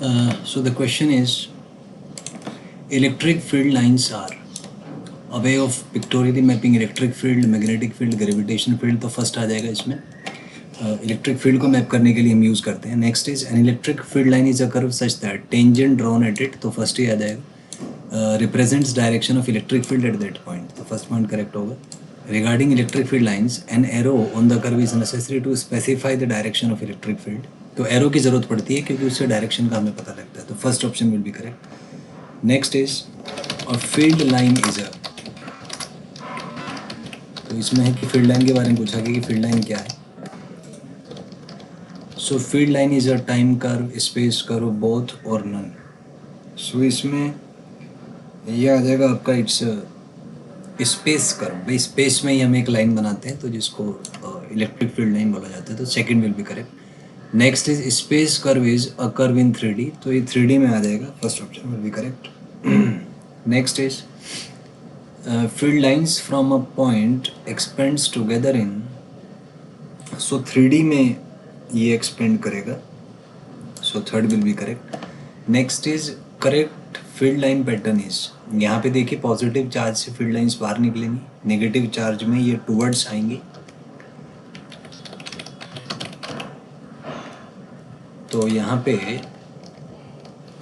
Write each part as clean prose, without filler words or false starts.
So the question is, electric field lines are a way of pictorially mapping electric field, magnetic field, gravitation field. तो first आ जाएगा इसमें electric field को map करने के लिए हम यूज़ करते हैं. Next is an electric field line is a curve such that tangent drawn at it, तो फर्स्ट ही आ जाएगा. Represents direction of electric field at that point, तो फर्स्ट पॉइंट करेक्ट होगा. Regarding electric field lines an arrow on the curve is necessary to specify the direction of electric field, तो arrow की ज़रूरत पड़ती है क्योंकि उससे डायरेक्शन का हमें पता लगता है, तो first option will be correct. Next is a field line is अ, तो इसमें है कि फील्ड लाइन के बारे में पूछा कि फील्ड लाइन क्या है. सो field line is a time curve, space curve, both और नन. सो इसमें यह आ जाएगा आपका इट्स स्पेस कर्व. भाई स्पेस में ही हम एक लाइन बनाते हैं तो जिसको इलेक्ट्रिक फील्ड लाइन बोला जाता है, तो second will be correct. Next is space curve is a curve in 3D, तो ये 3D में आ जाएगा, first option will be correct. Next is field lines from a point expends together in, so 3D में ये expand करेगा, so third will be correct. Next is correct field line pattern is, यहाँ पे देखिए positive charge से field lines बाहर निकलेंगी, negative charge में ये टुवर्ड्स आएंगी. तो यहाँ पे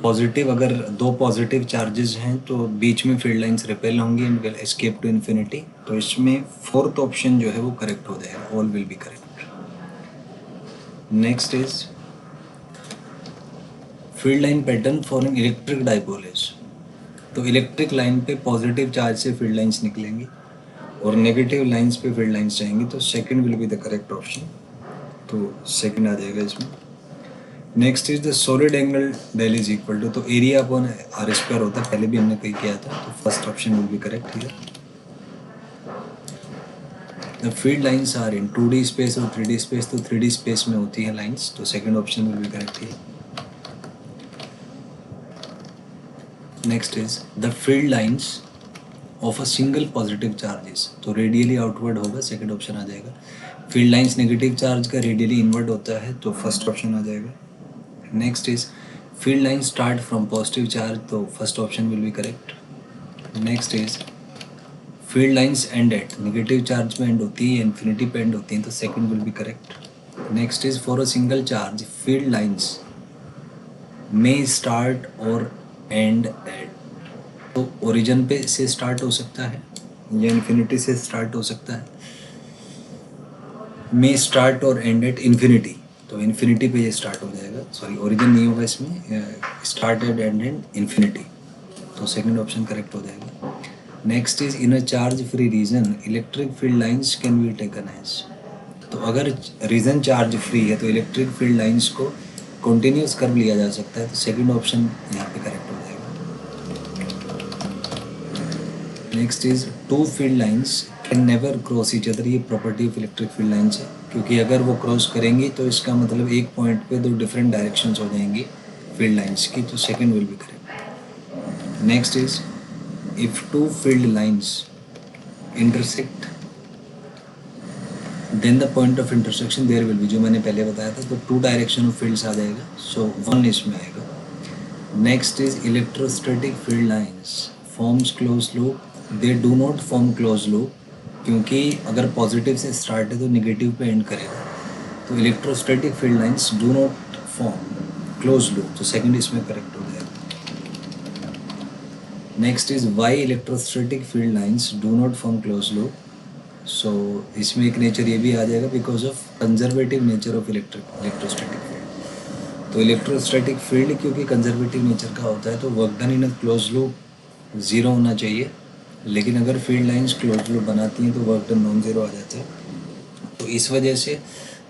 पॉजिटिव, अगर दो पॉजिटिव चार्जेस हैं तो बीच में फील्ड लाइंस रिपेल होंगी and will escape to infinity, तो इसमें फोर्थ ऑप्शन जो है वो करेक्ट हो जाएगा, all will be correct. Next is field line pattern for an electric dipole is, तो इलेक्ट्रिक लाइन पे पॉजिटिव चार्ज से फील्ड लाइंस निकलेंगी और नेगेटिव लाइंस पे फील्ड लाइंस जाएंगी, तो second will be the correct option, तो सेकंड आ जाएगा इसमें. Next is the solid angle del is equal to, तो एरिया अपॉन आर स्क्वायर होता है, पहले भी हमने कहीं किया था, तो first option will be correct here. The field lines are in 2D space और 3D स्पेस, तो 3D स्पेस में होती है लाइंस, तो second option will be correct here. Next is the field lines of a single positive charges, तो radially outward होगा, second option आ जाएगा. फील्ड लाइंस नेगेटिव चार्ज का रेडियली इनवर्ड होता है, तो फर्स्ट ऑप्शन आ जाएगा. Next is field line start from positive charge, तो first option will be correct. Next is field lines end at, negative charge में एंड होती है, इन्फिनिटी पे एंड होती हैं, तो second will be correct. Next is for a single charge field lines may start और and eight, तो origin पे से स्टार्ट हो सकता है या इन्फिनिटी से स्टार्ट हो सकता है. मे स्टार्ट और एंड एट इन्फिनिटी, तो इन्फिनिटी पे ये स्टार्ट हो जाएगा, सॉरी ओरिजिन नहीं होगा इसमें, स्टार्टेड एंड इन्फिनिटी, तो सेकंड ऑप्शन करेक्ट हो जाएगा. Next is in a charge free region electric field lines can be taken as, तो अगर रीजन चार्ज फ्री है तो इलेक्ट्रिक फील्ड लाइंस को कॉन्टिन्यूस कर्व लिया जा सकता है, तो सेकंड ऑप्शन यहाँ पे करेक्ट हो जाएगा. Next is two field lines can never cross each other, ये property of electric field lines है, क्योंकि अगर वो क्रॉस करेंगी तो इसका मतलब एक पॉइंट पे दो डिफरेंट डायरेक्शंस हो जाएंगी फील्ड लाइंस की, तो second will be correct. Next is if two field lines intersect then the point of intersection there will be, जो मैंने पहले बताया था, तो टू डायरेक्शन ऑफ फील्ड्स आ जाएगा, सो वन इसमें आएगा. Next is electrostatic field lines forms close loop, they do not form close loop, क्योंकि अगर पॉजिटिव से स्टार्ट है तो नेगेटिव पे एंड करेगा, तो electrostatic field lines do not form close loop, तो सेकंड इसमें करेक्ट हो जाएगा. Next is why electrostatic field lines do not form close loop, so इसमें एक नेचर ये भी आ जाएगा because of conservative nature of electrostatic field, तो इलेक्ट्रोस्टैटिक फील्ड क्योंकि कंजर्वेटिव नेचर का होता है तो work done in a close loop zero होना चाहिए, लेकिन अगर फील्ड लाइंस क्लोज लूप बनाती हैं तो वर्क डन नॉन ज़ीरो आ जाता है, तो इस वजह से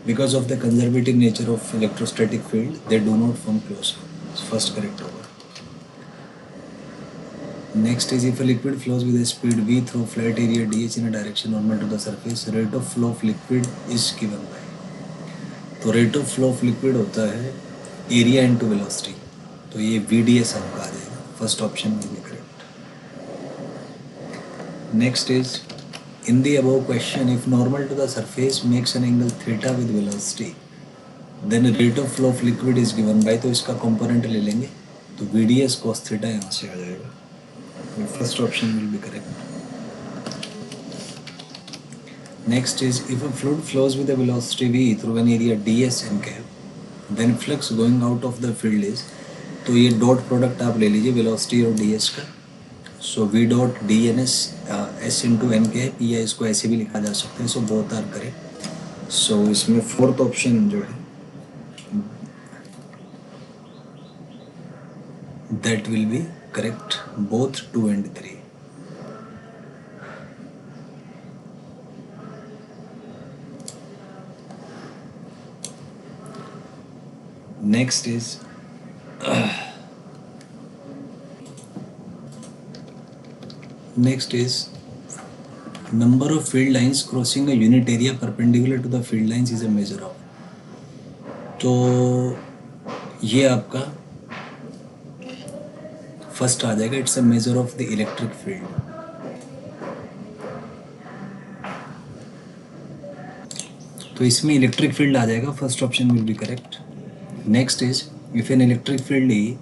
because of the conservative nature of electrostatic field they do not form close loop, first correct होगा. Next is if a liquid flows with a speed v through flat area dh in a direction normal to the surface, rate of flow of liquid is given by, तो rate of flow of liquid होता है area into velocity, तो ये VDS आपका आ जाएगा, first option will be correct. Next is in the above question if normal to the surface makes an angle theta with velocity, then rate of flow of liquid is given by, तो इसका component ले लेंगे, तो VDS cos theta यहाँ से आ जाएगा। First option will be correct. Next is if a fluid flows with a velocity v through an area ds n cap, then flux going out of the field is, तो ये dot product आप ले लीजिए velocity और ds का। So v dot d n s s into n के है, P या इसको ऐसे भी लिखा जा सकता है। So both are correct. So इसमें फोर्थ ऑप्शन जो है that will be correct, both 2 and 3. Next is number of field lines crossing a unit area perpendicular to the field lines is a measure of, तो ये आपका first आ जाएगा, it's a measure of the electric field. तो इसमें electric field आ जाएगा, first option will be correct. Next is if N electric field E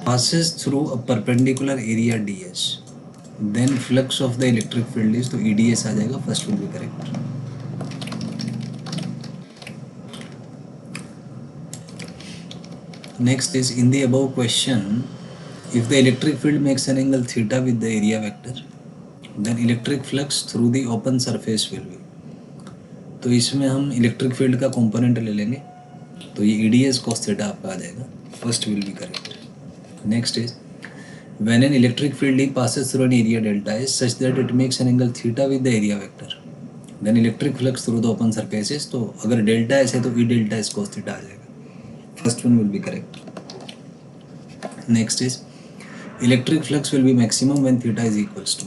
passes through a perpendicular area ds, then flux of the electric field is, तो EDS आ जाएगा, first will be correct. Next is in the above question if the electric field makes an angle theta with the area vector, then electric flux through the open surface will be, तो इसमें हम electric field का component ले लेंगे, तो ये EDS cos theta आपका आ जाएगा, first will be correct. Next is when an electric field E passes through an area delta S such that it makes an angle theta with the area vector, then electric flux through the open surfaces, तो अगर delta S है तो E delta S cos theta आ जाएगा, first one will be correct. Next is electric flux will be maximum when theta is equals to,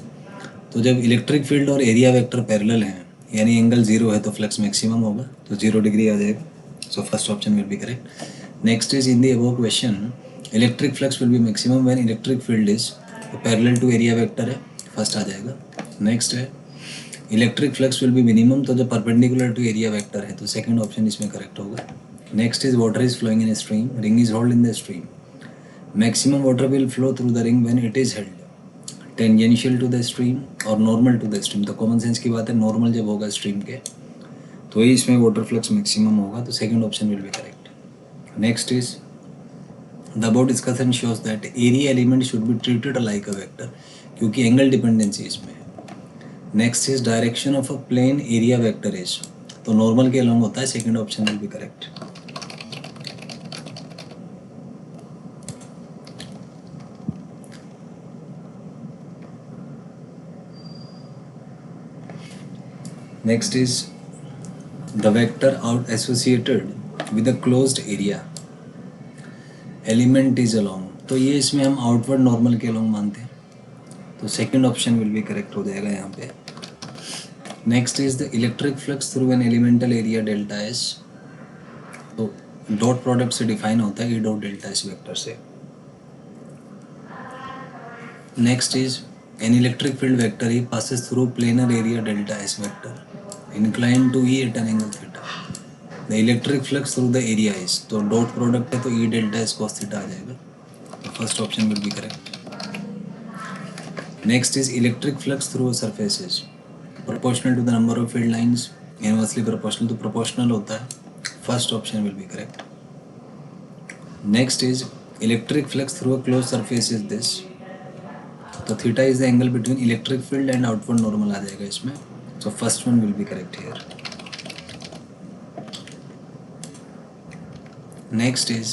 तो जब electric field और area vector parallel हैं, यानी एंगल 0 है, तो फ्लक्स मैक्सिमम होगा, तो 0 डिग्री आ जाएगा। So first option will be correct. Next is in the above question electric flux will be maximum when electric field is, तो पैरेलल टू एरिया वेक्टर है, फर्स्ट आ जाएगा। नेक्स्ट है electric flux will be minimum, तो जब perpendicular to area vector है, तो second option इसमें करेक्ट होगा। Next is water is flowing in a stream, ring is hold in the stream, maximum water will flow through the ring when it is held tangential to the stream or normal to the stream, तो common sense की बात है, normal जब होगा stream के तो ही इसमें water flux maximum होगा, तो second option will be correct. Next is the above discussion shows that area element should be treated like a vector, क्योंकि एंगल डिपेंडेंसी इसमें है। Next is direction of a plain area vector is, तो normal के along होता है, second option will be correct. Next is the vector out associated with a closed area element is along, तो ये इसमें हम आउटवर्ड नॉर्मल के along मानते हैं, तो second option will be correct हो जाएगा यहाँ पे। Next is the electric flux through an elemental area delta S, तो डॉट प्रोडक्ट से डिफाइन होता है, E dot delta S vector से। Next is an electric field vector E passes through planar area delta S vector inclined to E at an angle theta, the electric flux through the area is, तो dot product है, तो E delta S cos theta आ जाएगा, तो first option will be correct. Next is electric flux through surface is proportional to the number of field lines, inversely proportional, तो proportional होता है, first option will be correct. Next is electric flux through a close surface is this, तो theta is the angle between electric field and outward normal आ जाएगा इसमें, so first one will be correct here. Next is